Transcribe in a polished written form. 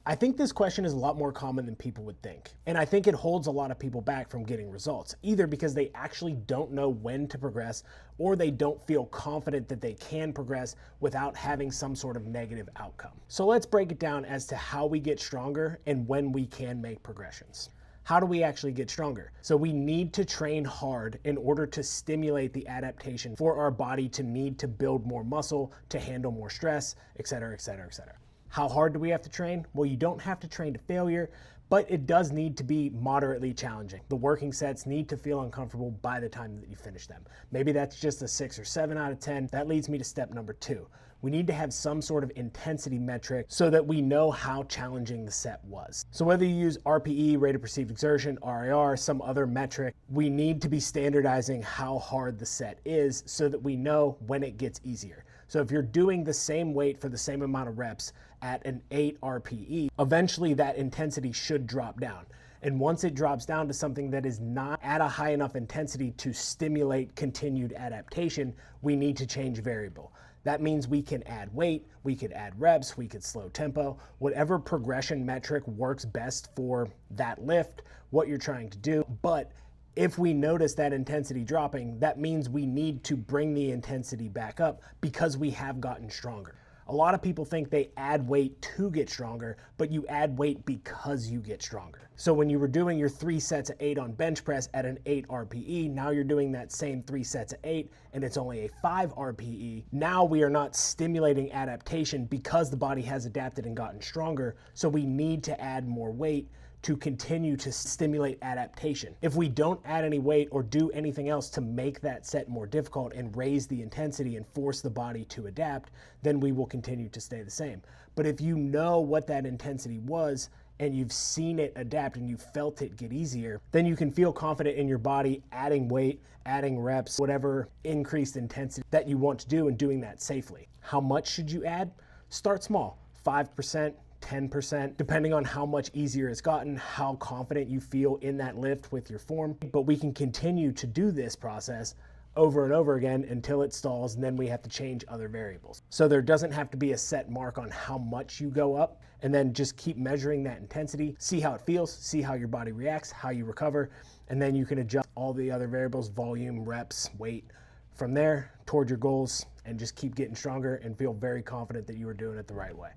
I think this question is a lot more common than people would think. And I think it holds a lot of people back from getting results, either because they actually don't know when to progress or they don't feel confident that they can progress without having some sort of negative outcome. So let's break it down as to how we get stronger and when we can make progressions. How do we actually get stronger? So we need to train hard in order to stimulate the adaptation for our body to need to build more muscle, to handle more stress, et cetera, et cetera, et cetera. How hard do we have to train? Well, you don't have to train to failure, but it does need to be moderately challenging. The working sets need to feel uncomfortable by the time that you finish them. Maybe that's just a 6 or 7 out of 10. That leads me to step number 2. We need to have some sort of intensity metric so that we know how challenging the set was. So whether you use RPE, rate of perceived exertion, RIR, some other metric, we need to be standardizing how hard the set is so that we know when it gets easier. So if you're doing the same weight for the same amount of reps at an 8 RPE, eventually that intensity should drop down. And once it drops down to something that is not at a high enough intensity to stimulate continued adaptation, we need to change variable. That means we can add weight, we could add reps, we could slow tempo, whatever progression metric works best for that lift, what you're trying to do. But if we notice that intensity dropping, that means we need to bring the intensity back up because we have gotten stronger. A lot of people think they add weight to get stronger, but you add weight because you get stronger. So when you were doing your 3 sets of 8 on bench press at an 8 RPE, now you're doing that same 3 sets of 8 and it's only a 5 RPE. Now we are not stimulating adaptation because the body has adapted and gotten stronger, so we need to add more weight to continue to stimulate adaptation. If we don't add any weight or do anything else to make that set more difficult and raise the intensity and force the body to adapt, then we will continue to stay the same. But if you know what that intensity was and you've seen it adapt and you felt it get easier, then you can feel confident in your body adding weight, adding reps, whatever increased intensity that you want to do and doing that safely. How much should you add? Start small, 5%, 10%, depending on how much easier it's gotten, how confident you feel in that lift with your form. But we can continue to do this process over and over again until it stalls, and then we have to change other variables. So there doesn't have to be a set mark on how much you go up, and then just keep measuring that intensity, see how it feels, see how your body reacts, how you recover, and then you can adjust all the other variables, volume, reps, weight, from there toward your goals, and just keep getting stronger and feel very confident that you are doing it the right way.